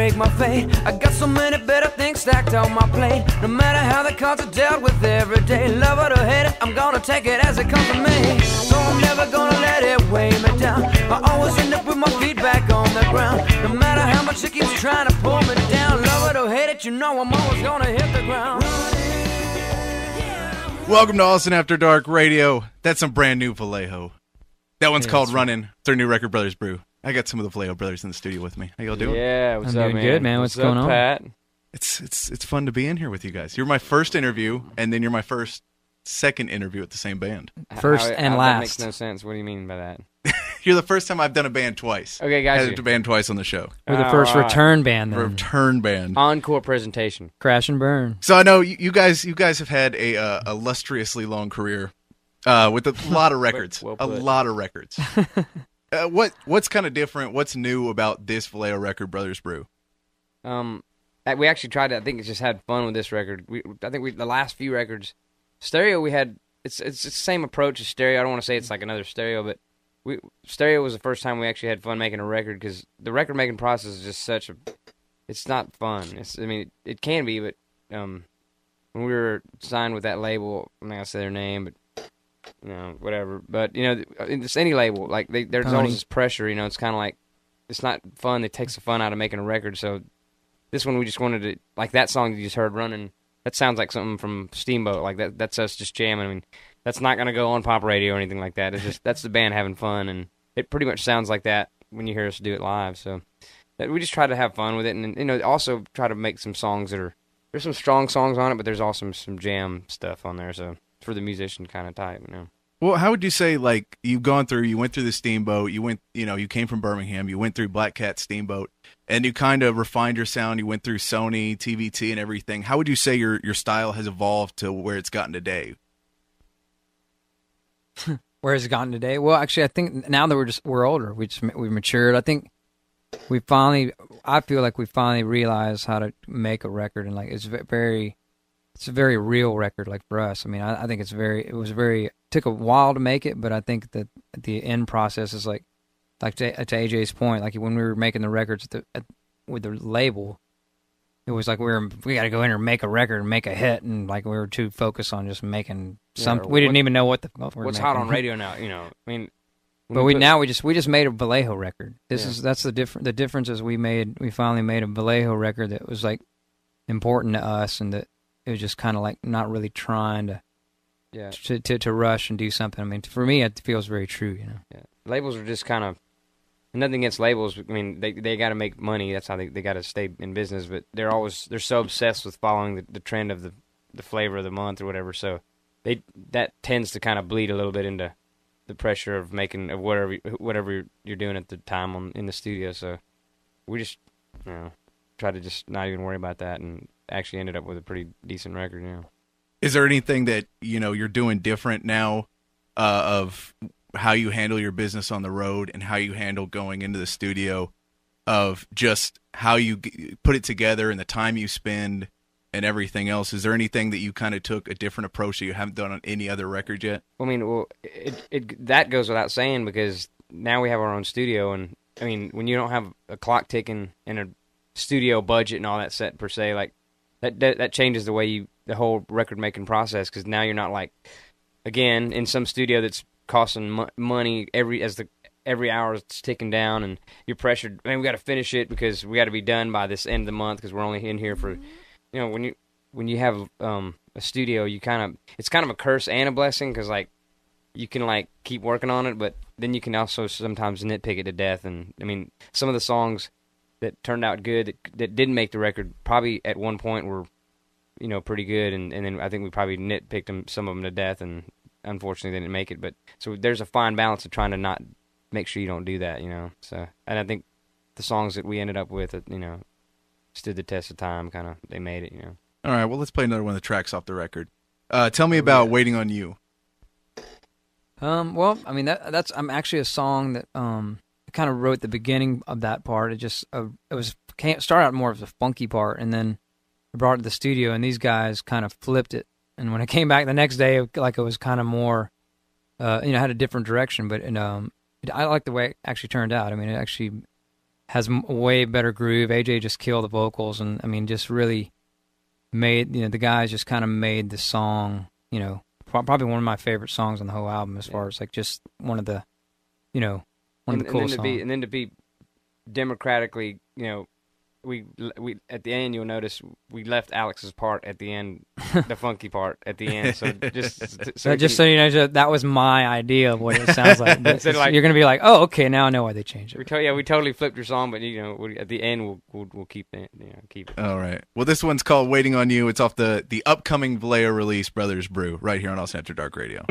make my fate. I got so many better things stacked on my plate. No matter how the cards are dealt with every day, love it or hate it, I'm gonna take it as it comes to me. So I'm never gonna let it weigh me down. I always end up with my feet back on the ground. No matter how much it keeps trying to pull me down, love it or hate it, you know I'm always gonna hit the ground. Welcome to Austin After Dark Radio. That's some brand new Vallejo. That one's called Runnin'. It's their new record, Brothers Brew. I got some of the Vallejo brothers in the studio with me. How y'all doing? Yeah, what's I'm up, doing man? good, man. What's going on, Pat? It's fun to be in here with you guys. You're my first interview, and then you're my second interview with the same band. First and That last. makes no sense. What do you mean by that? You're the first time I've done a band twice. Okay, guys. I had a band twice on the show. We're the first All right. return band, then. Return band. Encore presentation. Crash and burn. So I know you guys have had a illustriously long career with a lot of records. Well a put. lot of records. What's kind of different? What's new about this Vallejo record, Brothers Brew? We actually tried to. I think it's just had fun with this record. I think the last few records, stereo we had. It's the same approach as stereo. I don't want to say it's like another stereo, but stereo was the first time we actually had fun making a record because the record making process is just such a. It's not fun. It can be, but when we were signed with that label, I'm not gonna say their name, but. Whatever. But, it's any label. Like, there's always this pressure, it's kind of like, it's not fun. It takes the fun out of making a record. So this one we just wanted to, like that song you just heard, Running, that sounds like something from Steamboat. Like, that's us just jamming. I mean, that's not going to go on pop radio or anything like that. It's just, that's the band having fun. And it pretty much sounds like that when you hear us do it live. So we just try to have fun with it. And, also try to make some songs that are, there's some strong songs on it, but there's also some jam stuff on there. So for the musician kind of type, Well, how would you say, like, you went through the Steamboat, you came from Birmingham, you went through Black Cat Steamboat, and you kind of refined your sound, you went through Sony, TVT, and everything. How would you say your style has evolved to where it's gotten today? Where has it gotten today? Well, actually, I think now that we're older, we've matured. I think I feel like we finally realized how to make a record, and like it's a very real record, like for us. I mean, I think it took a while to make it, but I think that the end process is like to AJ's point, like when we were making the records with the label, it was like we got to go in and make a record and make a hit, and like we were too focused on just making something. We didn't even know what what's making. Hot on radio now, I mean. But we just made a Vallejo record. That's the difference is we finally made a Vallejo record that was like important to us, and that it was just kind of like not really trying to rush and do something. I mean, for me, it feels very true, Yeah. Labels are just kind of, nothing against labels. I mean, they got to make money. That's how they got to stay in business. But they're so obsessed with following the trend of the flavor of the month or whatever. So that tends to kind of bleed a little bit into the pressure of making of whatever you're doing at the time in the studio. So we just try to just not even worry about that, and actually ended up with a pretty decent record. Is there anything that you're doing different now of how you handle your business on the road and how you handle going into the studio, of just how you put it together and the time you spend and everything else? Is there anything that you kind of took a different approach that you haven't done on any other record yet? I mean, that goes without saying, because now we have our own studio, and I mean, when you don't have a clock ticking and a studio budget and all that set per se, like that changes the whole record making process, because now you're not like, again, in some studio that's costing money every hour it's ticking down, and you're pressured. Man, we got to finish it because we got to be done by this end of the month because we're only in here for. When you have a studio, it's kind of a curse and a blessing, because like you can like keep working on it, but then you can also sometimes nitpick it to death. And I mean, some of the songs that turned out good that didn't make the record probably at one point were pretty good, and then I think we probably nitpicked some of them to death, and unfortunately they didn't make it. But so there's a fine balance of trying to not make sure you don't do that, So, and I think the songs that we ended up with, stood the test of time. Kind of, they made it, All right, well, let's play another one of the tracks off the record. Tell me about "Waiting on You." Well, I mean that's actually a song that I kind of wrote the beginning of that part. It just started out more as a funky part, and then I brought it to the studio, and these guys kind of flipped it. And when I came back the next day, like it was kind of more, had a different direction. But I like the way it actually turned out. I mean, it actually has way better groove. AJ just killed the vocals, and I mean, just really made, you know, the guys just kind of made the song, you know, probably one of my favorite songs on the whole album, as far as like just one of the, you know, one of the cool songs. And then to be democratically, you know, we at the end, you'll notice we left Alex's part at the end, the funky part at the end. So so you know, that was my idea of what it sounds like. So like, you're gonna be like, oh, okay, now I know why they changed it. We totally flipped your song, but you know, at the end we'll keep it. You know, keep it. All right. Well, this one's called "Waiting on You." It's off the upcoming Vallejo release, Brothers Brew, right here on All After Dark Radio.